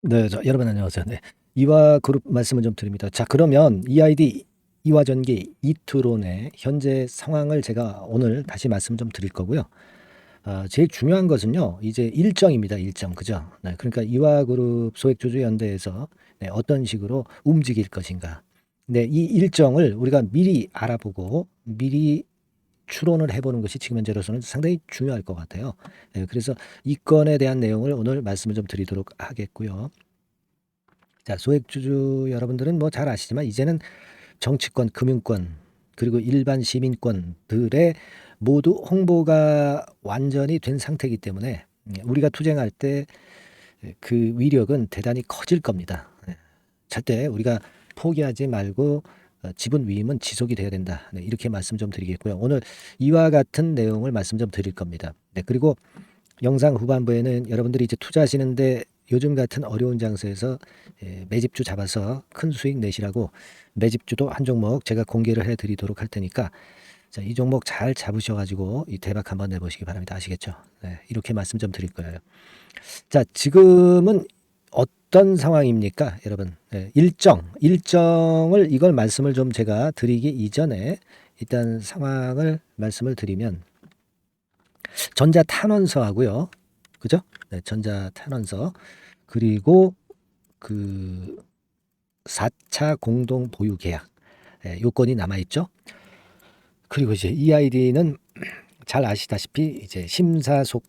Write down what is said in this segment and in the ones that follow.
네. 여러분 안녕하세요. 네. 이와 그룹 말씀을 좀 드립니다. 자, 그러면 EID 이화전기 이투론의 현재 상황을 제가 오늘 다시 말씀을 좀 드릴 거고요. 제일 중요한 것은요. 이제 일정입니다. 일정. 그죠? 네. 그러니까 이화그룹 소액주주연대에서 네, 어떤 식으로 움직일 것인가. 네, 이 일정을 우리가 미리 알아보고 미리 추론을 해보는 것이 지금 현재로서는 상당히 중요할 것 같아요. 네, 그래서 이 건에 대한 내용을 오늘 말씀을 좀 드리도록 하겠고요. 자, 소액주주 여러분들은 뭐 잘 아시지만 이제는 정치권, 금융권, 그리고 일반 시민권들의 모두 홍보가 완전히 된 상태이기 때문에 우리가 투쟁할 때 그 위력은 대단히 커질 겁니다. 절대 우리가 포기하지 말고 지분 위임은 지속이 돼야 된다. 네, 이렇게 말씀 좀 드리겠고요. 오늘 이와 같은 내용을 말씀 좀 드릴 겁니다. 네, 그리고 영상 후반부에는 여러분들이 이제 투자하시는데 요즘 같은 어려운 장세에서 매집주 잡아서 큰 수익 내시라고 매집주도 한 종목 제가 공개를 해드리도록 할 테니까 자, 이 종목 잘 잡으셔가지고 이 대박 한번 내보시기 바랍니다. 아시겠죠? 네, 이렇게 말씀 좀 드릴 거예요. 자, 지금은 어떤 상황입니까, 여러분? 네, 일정을 이걸 말씀을 좀 제가 드리기 이전에 일단 상황을 말씀을 드리면 전자탄원서하고요. 그죠? 네, 전자탄원서. 그리고 그 4차 공동 보유 계약. 네, 요건이 남아 있죠. 그리고 이제 EID는 잘 아시다시피 이제 심사숙계로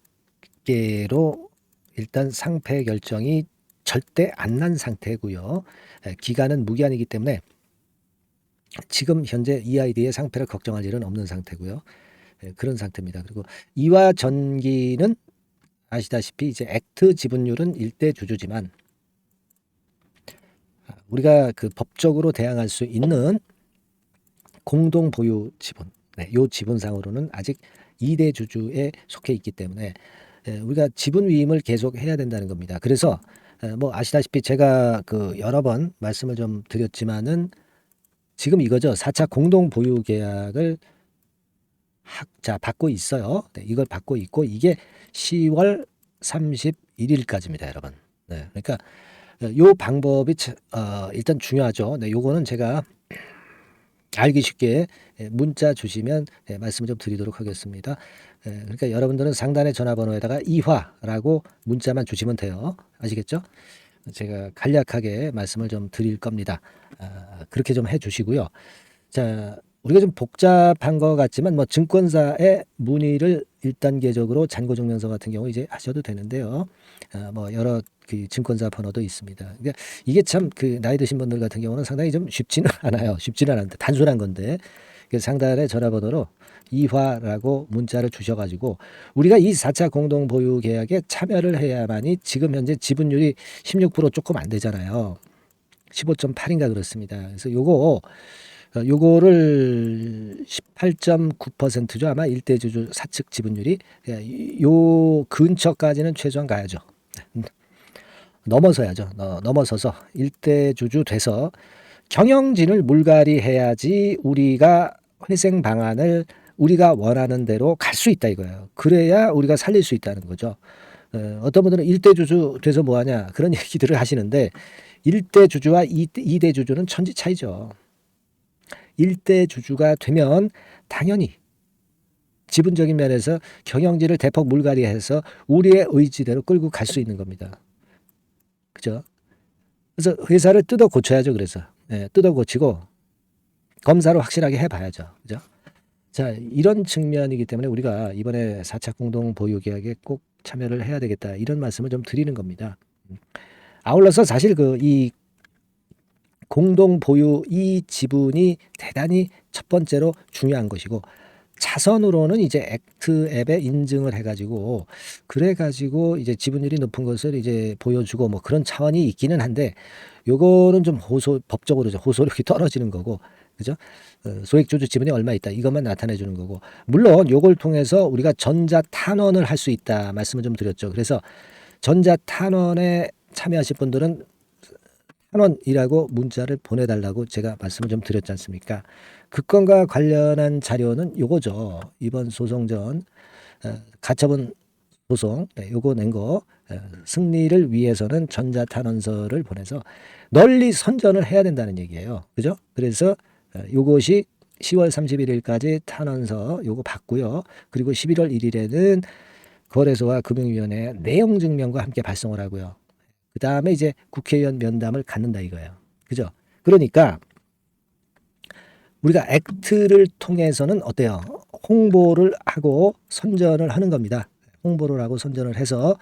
일단 상패 결정이 절대 안 난 상태고요. 기간은 무기한이기 때문에 지금 현재 EID의 상패를 걱정할 일은 없는 상태고요. 그런 상태입니다. 그리고 이와 전기는 아시다시피 이제 액트 지분율은 일대 주주지만 우리가 그 법적으로 대항할 수 있는 공동 보유 지분, 네, 요 지분상으로는 아직 2대 주주에 속해 있기 때문에 우리가 지분 위임을 계속 해야 된다는 겁니다. 그래서 뭐 아시다시피 제가 그 여러 번 말씀을 좀 드렸지만은 지금 이거죠. 4차 공동 보유 계약을 받고 있어요. 네, 이걸 받고 있고 이게 10월 31일까지입니다, 여러분. 네, 그러니까 요 방법이 일단 중요하죠. 네, 요거는 제가 알기 쉽게 문자 주시면 말씀을 좀 드리도록 하겠습니다. 그러니까 여러분들은 상단의 전화번호에다가 이화라고 문자만 주시면 돼요. 아시겠죠? 제가 간략하게 말씀을 좀 드릴 겁니다. 그렇게 좀 해주시고요. 자, 우리가 좀 복잡한 것 같지만 뭐 증권사의 문의를 1단계적으로 잔고증명서 같은 경우 이제 하셔도 되는데요. 뭐 여러 그 증권사 번호도 있습니다. 그러니까 이게 참 그 나이 드신 분들 같은 경우는 상당히 좀 쉽지는 않아요. 쉽지는 않은데 단순한 건데 상단의 전화번호로 이화라고 문자를 주셔가지고 우리가 이 4차 공동 보유 계약에 참여를 해야만이 지금 현재 지분율이 16% 조금 안 되잖아요. 15.8인가 그렇습니다. 그래서 요거를 18.9%죠. 아마 일대주주 사측 지분율이 요 근처까지는 최소한 가야죠. 넘어서야죠. 넘어서서 일대주주 돼서 경영진을 물갈이 해야지 우리가 회생 방안을 우리가 원하는 대로 갈 수 있다 이거예요. 그래야 우리가 살릴 수 있다는 거죠. 어떤 분들은 일대주주 돼서 뭐하냐 그런 얘기들을 하시는데 1대주주와 2대주주는 천지 차이죠. 1대주주가 되면 당연히 지분적인 면에서 경영진을 대폭 물갈이해서 우리의 의지대로 끌고 갈 수 있는 겁니다. 그죠? 그래서 회사를 뜯어 고쳐야죠. 그래서 뜯어 고치고 검사를 확실하게 해봐야죠. 그죠? 자, 이런 측면이기 때문에 우리가 이번에 4차 공동 보유 계약에 꼭 참여를 해야 되겠다 이런 말씀을 좀 드리는 겁니다. 아울러서 사실 이 공동 보유 이 지분이 대단히 첫 번째로 중요한 것이고 차선으로는 이제 액트 앱에 인증을 해가지고 그래가지고 이제 지분율이 높은 것을 이제 보여주고 뭐 그런 차원이 있기는 한데 요거는 좀 법적으로 호소력이 떨어지는 거고 그죠? 소액주주 지분이 얼마 있다 이것만 나타내 주는 거고 물론 요걸 통해서 우리가 전자 탄원을 할 수 있다 말씀을 좀 드렸죠. 그래서 전자 탄원에 참여하실 분들은 탄원이라고 문자를 보내달라고 제가 말씀을 좀 드렸지 않습니까? 그 건과 관련한 자료는 요거죠. 이번 소송 전 가처분 소송 요거 낸 거 승리를 위해서는 전자탄원서를 보내서 널리 선전을 해야 된다는 얘기예요. 그죠? 그래서 요것이 10월 31일까지 탄원서 요거 받고요. 그리고 11월 1일에는 거래소와 금융위원회 내용 증명과 함께 발송을 하고요. 그 다음에 이제 국회의원 면담을 갖는다 이거예요. 그죠? 그러니까 우리가 액트를 통해서는 어때요? 홍보를 하고 선전을 하는 겁니다. 홍보를 하고 선전을 해서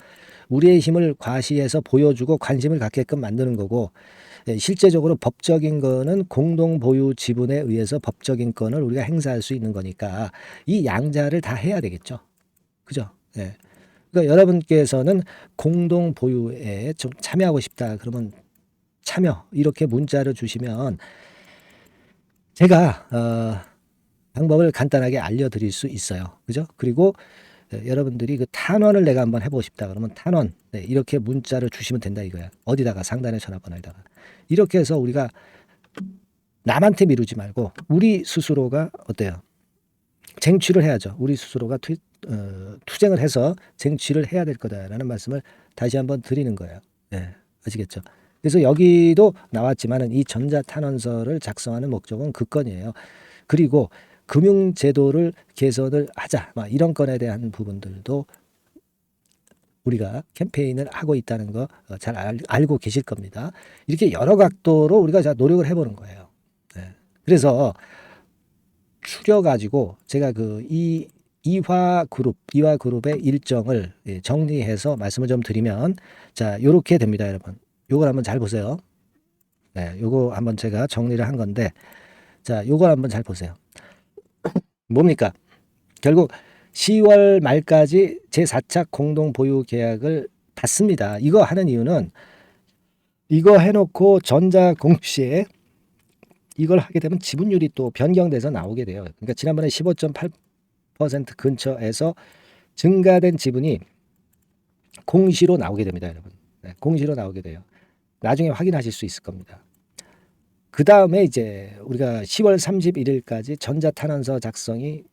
우리의 힘을 과시해서 보여주고 관심을 갖게끔 만드는 거고, 실제적으로 법적인 거는 공동 보유 지분에 의해서 법적인 건을 우리가 행사할 수 있는 거니까 이 양자를 다 해야 되겠죠. 그죠? 예. 그러니까 여러분께서는 공동 보유에 좀 참여하고 싶다 그러면 참여 이렇게 문자를 주시면 제가 방법을 간단하게 알려드릴 수 있어요. 그죠? 그리고 여러분들이 그 탄원을 내가 한번 해보고 싶다 그러면 탄원 이렇게 문자를 주시면 된다 이거야. 어디다가 상단의 전화번호에다가 이렇게 해서 우리가 남한테 미루지 말고 우리 스스로가 어때요? 쟁취를 해야죠. 우리 스스로가 투쟁을 해서 쟁취를 해야 될 거다라는 말씀을 다시 한번 드리는 거예요. 네, 아시겠죠? 그래서 여기도 나왔지만은 이 전자탄원서를 작성하는 목적은 그 건이에요. 그리고 금융제도를 개선을 하자, 막 이런 건에 대한 부분들도 우리가 캠페인을 하고 있다는 거 잘 알고 계실 겁니다. 이렇게 여러 각도로 우리가 자 노력을 해보는 거예요. 네. 그래서 추려가지고 제가 그 이화그룹의 일정을 정리해서 말씀을 좀 드리면 자 요렇게 됩니다, 여러분. 요걸 한번 잘 보세요. 네, 요거 한번 제가 정리를 한 건데 자 요걸 한번 잘 보세요. 뭡니까? 결국 10월 말까지 제4차 공동보유 계약을 받습니다. 이거 하는 이유는 이거 해놓고 전자공시에 이걸 하게 되면 지분율이 또 변경돼서 나오게 돼요. 그러니까 지난번에 15.8% 근처에서 증가된 지분이 공시로 나오게 됩니다, 여러분. 네, 공시로 나오게 돼요. 나중에 확인하실 수 있을 겁니다. 그 다음에 이제 우리가 10월 31일까지 전자탄원서 작성이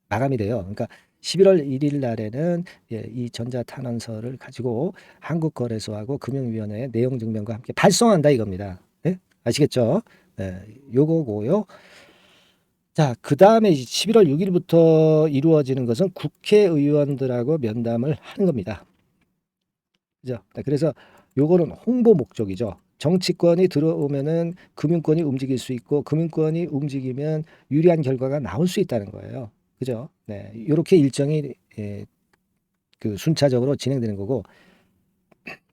마감이 돼요. 그러니까 11월 1일 날에는 이 전자탄원서를 가지고 한국거래소하고 금융위원회에 내용 증명과 함께 발송한다 이겁니다. 네? 아시겠죠? 네, 요거고요. 자, 그 다음에 11월 6일부터 이루어지는 것은 국회의원들하고 면담을 하는 겁니다. 그죠? 네, 그래서 요거는 홍보 목적이죠. 정치권이 들어오면은 금융권이 움직일 수 있고 금융권이 움직이면 유리한 결과가 나올 수 있다는 거예요. 그죠? 네, 이렇게 일정이 그 순차적으로 진행되는 거고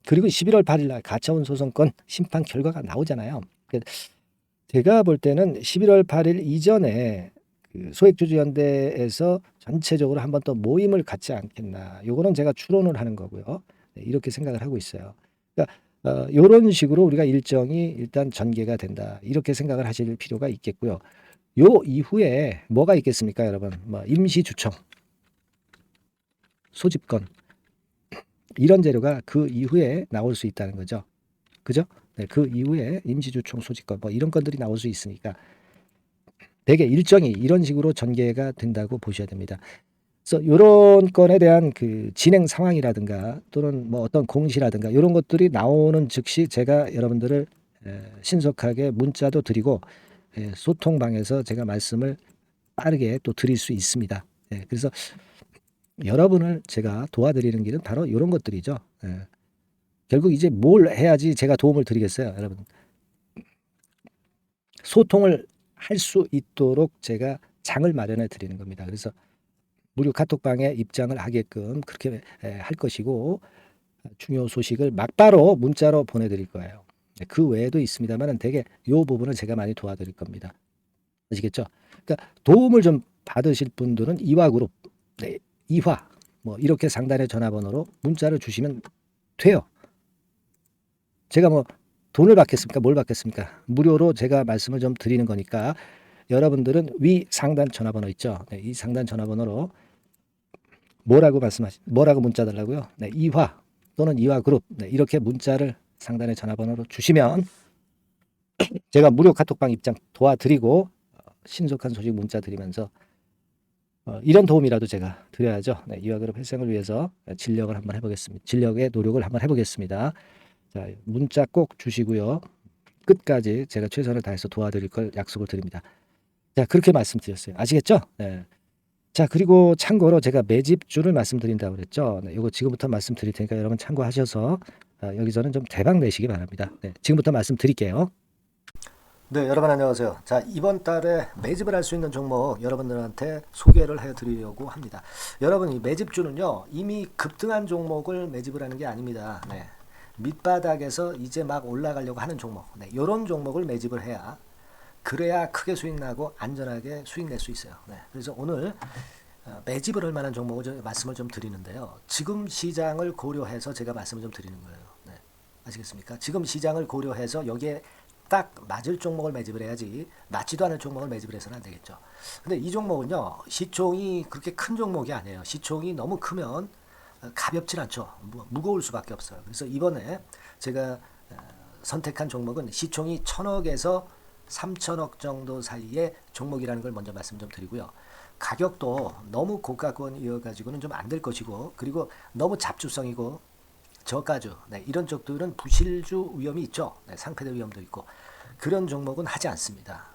그리고 11월 8일 날 가처분 소송권 심판 결과가 나오잖아요. 제가 볼 때는 11월 8일 이전에 그 소액주주연대에서 전체적으로 한번 또 모임을 갖지 않겠나. 요거는 제가 추론을 하는 거고요. 네, 이렇게 생각을 하고 있어요. 그러니까 이런 식으로 우리가 일정이 일단 전개가 된다. 이렇게 생각을 하실 필요가 있겠고요. 요 이후에 뭐가 있겠습니까, 여러분? 뭐 임시주청, 소집권 이런 재료가 그 이후에 나올 수 있다는 거죠. 그죠? 네, 그 이후에 임시주총 소집권 뭐 이런 건들이 나올 수 있으니까 대개 일정이 이런 식으로 전개가 된다고 보셔야 됩니다. 그래서 이런 건에 대한 그 진행 상황이라든가 또는 뭐 어떤 공시라든가 이런 것들이 나오는 즉시 제가 여러분들을 신속하게 문자도 드리고 소통방에서 제가 말씀을 빠르게 또 드릴 수 있습니다. 그래서 여러분을 제가 도와드리는 길은 바로 이런 것들이죠. 결국 이제 뭘 해야지 제가 도움을 드리겠어요, 여러분. 소통을 할 수 있도록 제가 장을 마련해 드리는 겁니다. 그래서 무료 카톡방에 입장을 하게끔 그렇게 할 것이고 중요 소식을 막바로 문자로 보내드릴 거예요. 그 외에도 있습니다만 되게 이 부분을 제가 많이 도와드릴 겁니다. 아시겠죠? 그러니까 도움을 좀 받으실 분들은 이화그룹, 네, 이화 뭐 이렇게 상단의 전화번호로 문자를 주시면 돼요. 제가 뭐 돈을 받겠습니까? 뭘 받겠습니까? 무료로 제가 말씀을 좀 드리는 거니까 여러분들은 위 상단 전화번호 있죠? 네, 이 상단 전화번호로 뭐라고 문자 달라고요? 네, 이화 또는 이화그룹 네, 이렇게 문자를 상단의 전화번호로 주시면 제가 무료 카톡방 입장 도와드리고 신속한 소식 문자 드리면서 이런 도움이라도 제가 드려야죠. 네, 이와그룹 회생을 위해서 진력을 한번 해보겠습니다. 진력의 노력을 한번 해보겠습니다. 자, 문자 꼭 주시고요. 끝까지 제가 최선을 다해서 도와드릴 걸 약속을 드립니다. 자, 그렇게 말씀드렸어요. 아시겠죠? 네. 자, 그리고 참고로 제가 매집주를 말씀드린다고 그랬죠. 네, 이거 지금부터 말씀드릴 테니까 여러분 참고하셔서 여기서는 좀 대박 내시기 바랍니다. 네, 지금부터 말씀드릴게요. 네, 여러분 안녕하세요. 자, 이번 달에 매집을 할 수 있는 종목 여러분들한테 소개를 해드리려고 합니다. 여러분, 이 매집주는요, 이미 급등한 종목을 매집을 하는 게 아닙니다. 네, 밑바닥에서 이제 막 올라가려고 하는 종목, 네, 이런 종목을 매집을 해야 그래야 크게 수익 나고 안전하게 수익 낼 수 있어요. 네, 그래서 오늘 매집을 할 만한 종목을 말씀을 좀 드리는데요. 지금 시장을 고려해서 제가 말씀을 좀 드리는 거예요. 네, 아시겠습니까? 지금 시장을 고려해서 여기에 딱 맞을 종목을 매집을 해야지 맞지도 않을 종목을 매집을 해서는 안 되겠죠. 근데 이 종목은요, 시총이 그렇게 큰 종목이 아니에요. 시총이 너무 크면 가볍진 않죠. 무거울 수밖에 없어요. 그래서 이번에 제가 선택한 종목은 시총이 1000억에서 3000억 정도 사이의 종목이라는 걸 먼저 말씀 좀 드리고요. 가격도 너무 고가권이어가지고는 좀 안 될 것이고, 그리고 너무 잡주성이고 저가주, 네, 이런 쪽들은 부실주 위험이 있죠. 네, 상패대 위험도 있고 그런 종목은 하지 않습니다.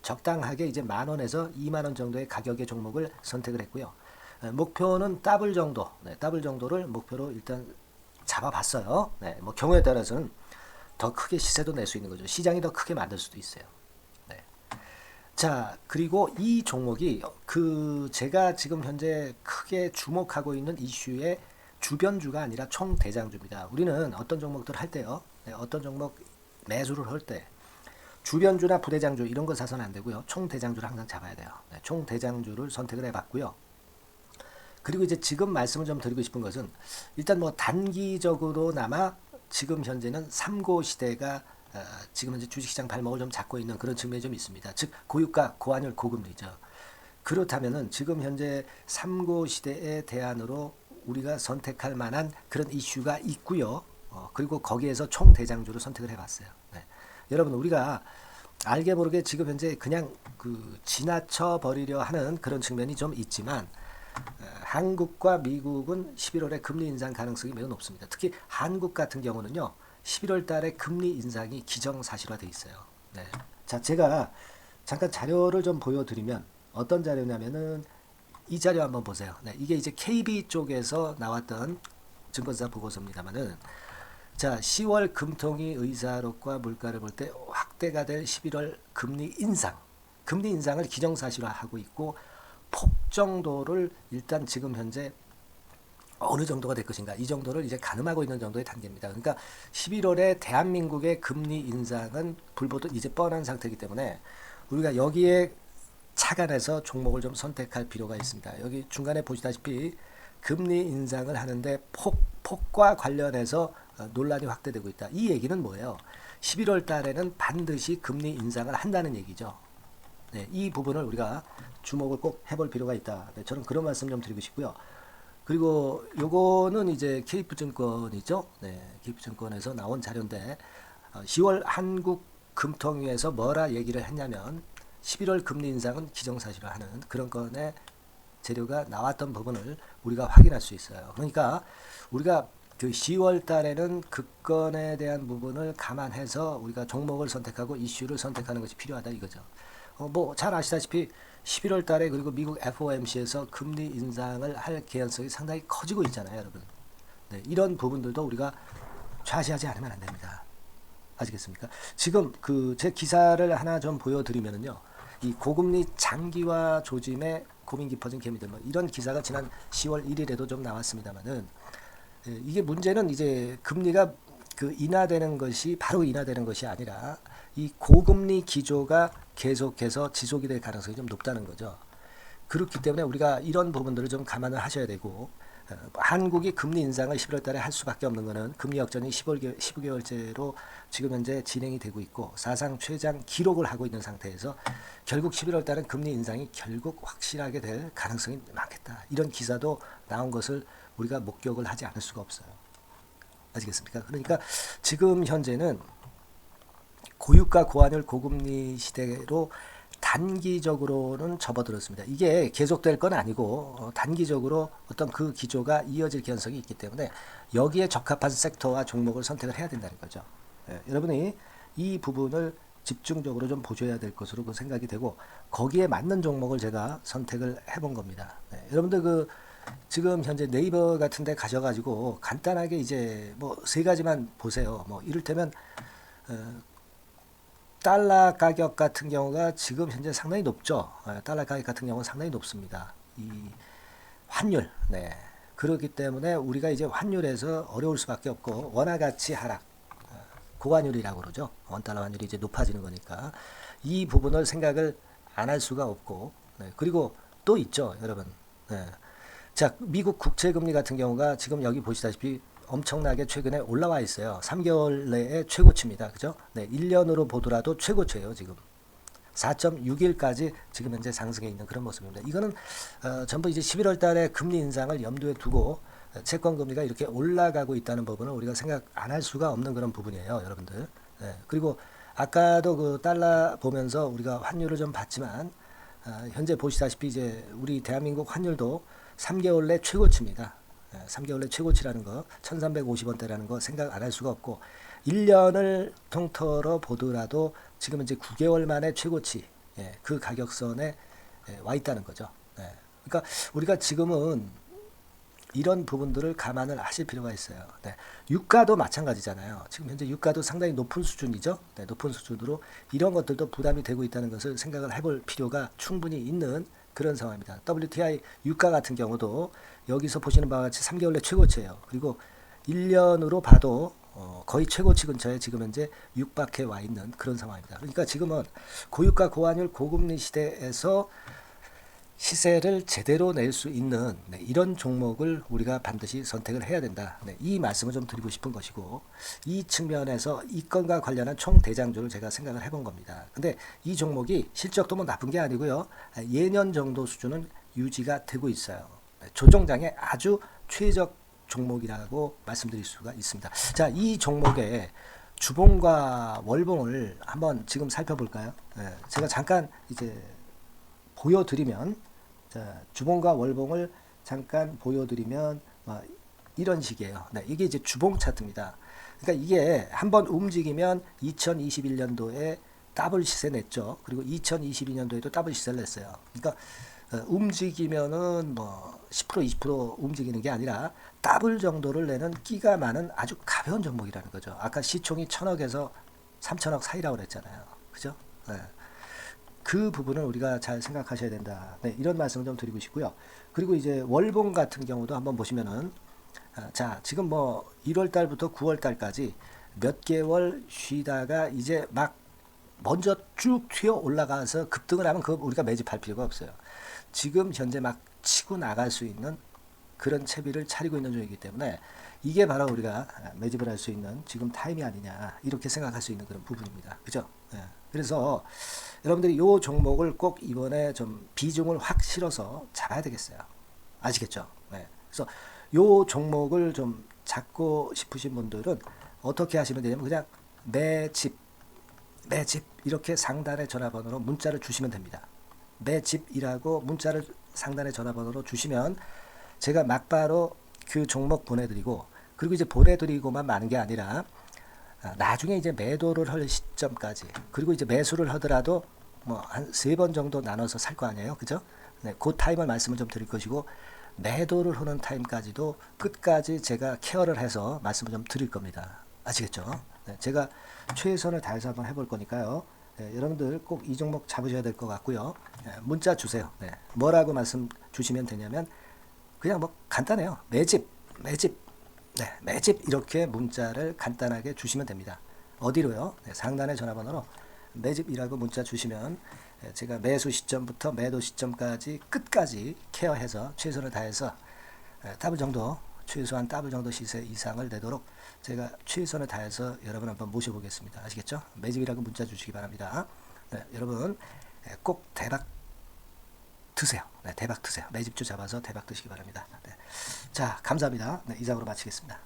적당하게 이제 10,000원에서 20,000원 정도의 가격의 종목을 선택을 했고요. 목표는 더블 정도, 네, 더블 정도를 목표로 일단 잡아봤어요. 네, 뭐 경우에 따라서는 더 크게 시세도 낼 수 있는 거죠. 시장이 더 크게 만들 수도 있어요. 네. 자, 그리고 이 종목이 제가 지금 현재 크게 주목하고 있는 이슈의 주변주가 아니라 총대장주입니다. 우리는 어떤 종목들 할 때요, 네, 어떤 종목 매수를 할 때 주변주나 부대장주 이런 거 사서는 안 되고요. 총대장주를 항상 잡아야 돼요. 네, 총대장주를 선택을 해봤고요. 그리고 이제 지금 말씀을 좀 드리고 싶은 것은 일단 뭐 단기적으로나마 지금 현재는 3고 시대가 지금 현재 주식시장 발목을 좀 잡고 있는 그런 측면이 좀 있습니다. 즉 고유가, 고환율, 고금리죠. 그렇다면은 지금 현재 3고 시대의 대안으로 우리가 선택할 만한 그런 이슈가 있고요. 그리고 거기에서 총대장주를 선택을 해봤어요. 네. 여러분, 우리가 알게 모르게 지금 현재 그냥 지나쳐 버리려 하는 그런 측면이 좀 있지만 한국과 미국은 11월에 금리 인상 가능성이 매우 높습니다. 특히 한국 같은 경우는요, 11월 달에 금리 인상이 기정사실화되어 있어요. 네. 자, 제가 잠깐 자료를 좀 보여드리면 어떤 자료냐면은 이 자료 한번 보세요. 네, 이게 이제 KB 쪽에서 나왔던 증권사 보고서입니다만은, 자, 10월 금통위 의사록과 물가를 볼 때 확대가 될 11월 금리 인상을 기정사실화하고 있고, 폭 정도를 일단 지금 현재 어느 정도가 될 것인가, 이 정도를 이제 가늠하고 있는 정도의 단계입니다. 그러니까 11월에 대한민국의 금리 인상은 불보듯 이제 뻔한 상태이기 때문에 우리가 여기에 착안해서 종목을 좀 선택할 필요가 있습니다. 여기 중간에 보시다시피 금리 인상을 하는데 폭과 관련해서 논란이 확대되고 있다. 이 얘기는 뭐예요? 11월 달에는 반드시 금리 인상을 한다는 얘기죠. 네, 이 부분을 우리가 주목을 꼭 해볼 필요가 있다. 네, 저는 그런 말씀 좀 드리고 싶고요. 그리고 요거는 이제 KF증권이죠. 네, KF증권에서 나온 자료인데 10월 한국 금통위에서 뭐라 얘기를 했냐면 11월 금리 인상은 기정사실화하는 그런 건의 재료가 나왔던 부분을 우리가 확인할 수 있어요. 그러니까 우리가 10월 달에는 그 건에 대한 부분을 감안해서 우리가 종목을 선택하고 이슈를 선택하는 것이 필요하다 이거죠. 뭐 잘 아시다시피 11월 달에 그리고 미국 FOMC에서 금리 인상을 할 개연성이 상당히 커지고 있잖아요, 여러분. 네, 이런 부분들도 우리가 좌시하지 않으면 안 됩니다. 아시겠습니까? 지금 제 기사를 하나 좀 보여드리면은요, 이 고금리 장기화 조짐에 고민 깊어진 개미들, 뭐 이런 기사가 지난 10월 1일에도 좀 나왔습니다만은, 이게 문제는 이제 금리가 인하되는 것이 바로 인하되는 것이 아니라 이 고금리 기조가 계속해서 지속이 될 가능성이 좀 높다는 거죠. 그렇기 때문에 우리가 이런 부분들을 좀 감안을 하셔야 되고, 한국이 금리 인상을 11월 달에 할 수밖에 없는 것은 금리 역전이 15개월째로 지금 현재 진행이 되고 있고 사상 최장 기록을 하고 있는 상태에서 결국 11월 달은 금리 인상이 결국 확실하게 될 가능성이 많겠다. 이런 기사도 나온 것을 우리가 목격을 하지 않을 수가 없어요. 아시겠습니까? 그러니까 지금 현재는 고유가 고환율 고금리 시대로 단기적으로는 접어들었습니다. 이게 계속될 건 아니고 단기적으로 어떤 그 기조가 이어질 가능성이 있기 때문에 여기에 적합한 섹터와 종목을 선택을 해야 된다는 거죠. 여러분이 이 부분을 집중적으로 좀 보셔야 될 것으로 그 생각이 되고 거기에 맞는 종목을 제가 선택을 해본 겁니다. 여러분들 그 지금 현재 네이버 같은 데 가셔가지고 간단하게 이제 뭐 세 가지만 보세요. 뭐 이를테면 달러 가격 같은 경우가 지금 현재 상당히 높죠. 달러 가격 같은 경우는 상당히 높습니다. 이 환율, 네. 그렇기 때문에 우리가 이제 환율에서 어려울 수밖에 없고 원화 가치 하락, 고환율이라고 그러죠. 원달러 환율이 이제 높아지는 거니까 이 부분을 생각을 안 할 수가 없고, 네. 그리고 또 있죠, 여러분. 네. 자, 미국 국채금리 같은 경우가 지금 여기 보시다시피 엄청나게 최근에 올라와 있어요. 3개월 내에 최고치입니다. 그죠? 네, 1년으로 보더라도 최고치예요, 지금. 4.61까지 지금 현재 상승해 있는 그런 모습입니다. 이거는 전부 이제 11월 달에 금리 인상을 염두에 두고 채권 금리가 이렇게 올라가고 있다는 부분을 우리가 생각 안 할 수가 없는 그런 부분이에요, 여러분들. 네, 그리고 아까도 그 달러 보면서 우리가 환율을 좀 봤지만 현재 보시다시피 이제 우리 대한민국 환율도 3개월 내 최고치입니다. 3개월 내 최고치라는 거 1350원대라는 거 생각 안 할 수가 없고 1년을 통틀어 보더라도 지금 이제 9개월 만에 최고치 그 가격선에 와 있다는 거죠. 그러니까 우리가 지금은 이런 부분들을 감안을 하실 필요가 있어요. 유가도 마찬가지잖아요. 지금 현재 유가도 상당히 높은 수준이죠. 높은 수준으로 이런 것들도 부담이 되고 있다는 것을 생각을 해볼 필요가 충분히 있는 그런 상황입니다. WTI 유가 같은 경우도 여기서 보시는 바와 같이 3개월 내 최고치예요. 그리고 1년으로 봐도 거의 최고치 근처에 지금 현재 육박해 와 있는 그런 상황입니다. 그러니까 지금은 고유가 고환율 고금리 시대에서 시세를 제대로 낼 수 있는 이런 종목을 우리가 반드시 선택을 해야 된다. 이 말씀을 좀 드리고 싶은 것이고 이 측면에서 이 건과 관련한 총 대장주를 제가 생각을 해본 겁니다. 근데 이 종목이 실적도 뭐 나쁜 게 아니고요. 예년 정도 수준은 유지가 되고 있어요. 조정장의 아주 최적 종목이라고 말씀드릴 수가 있습니다. 자, 이 종목의 주봉과 월봉을 한번 지금 살펴볼까요? 제가 잠깐 이제 보여드리면 자, 주봉과 월봉을 잠깐 보여드리면 이런 식이에요. 이게 이제 주봉 차트입니다. 그러니까 이게 한번 움직이면 2021년도에 더블 시세 냈죠. 그리고 2022년도에도 더블 시세를 냈어요. 그러니까 움직이면은 뭐 10% 20% 움직이는 게 아니라 더블 정도를 내는 끼가 많은 아주 가벼운 종목이라는 거죠. 아까 시총이 1000억에서 3000억 사이라고 그랬잖아요. 그죠? 그 부분을 우리가 잘 생각하셔야 된다. 이런 말씀을 좀 드리고 싶고요. 그리고 이제 월봉 같은 경우도 한번 보시면은 자, 지금 뭐 1월 달부터 9월 달까지 몇 개월 쉬다가 이제 막 먼저 쭉 튀어 올라가서 급등을 하면 그거 우리가 매집할 필요가 없어요. 지금 현재 막 치고 나갈 수 있는 그런 채비를 차리고 있는 중이기 때문에 이게 바로 우리가 매집을 할 수 있는 지금 타임이 아니냐 이렇게 생각할 수 있는 그런 부분입니다. 그죠? 그래서 여러분들이 이 종목을 꼭 이번에 좀 비중을 확 실어서 잡아야 되겠어요. 아시겠죠? 그래서 이 종목을 좀 잡고 싶으신 분들은 어떻게 하시면 되냐면 그냥 매집 이렇게 상단의 전화번호로 문자를 주시면 됩니다. 매집이라고 문자를 상단의 전화번호로 주시면 제가 막바로 그 종목 보내드리고 그리고 이제 보내드리고만 마는 게 아니라 나중에 이제 매도를 할 시점까지 그리고 이제 매수를 하더라도 뭐 한 3번 정도 나눠서 살 거 아니에요. 그죠? 그 타임을 말씀을 좀 드릴 것이고 매도를 하는 타임까지도 끝까지 제가 케어를 해서 말씀을 좀 드릴 겁니다. 아시겠죠? 제가 최선을 다해서 한번 해볼 거니까요. 여러분들 꼭 이 종목 잡으셔야 될 것 같고요. 문자 주세요. 뭐라고 말씀 주시면 되냐면 그냥 뭐 간단해요. 매집 이렇게 문자를 간단하게 주시면 됩니다. 어디로요? 상단의 전화번호로 매집이라고 문자 주시면 제가 매수 시점부터 매도 시점까지 끝까지 케어해서 최선을 다해서 더블 정도 최소한 더블 정도 시세 이상을 내도록 제가 최선을 다해서 여러분 한번 모셔보겠습니다. 아시겠죠? 매집이라고 문자 주시기 바랍니다. 여러분 꼭 대박 드세요. 대박 드세요. 매집주 잡아서 대박 드시기 바랍니다. 자, 감사합니다. 이상으로 마치겠습니다.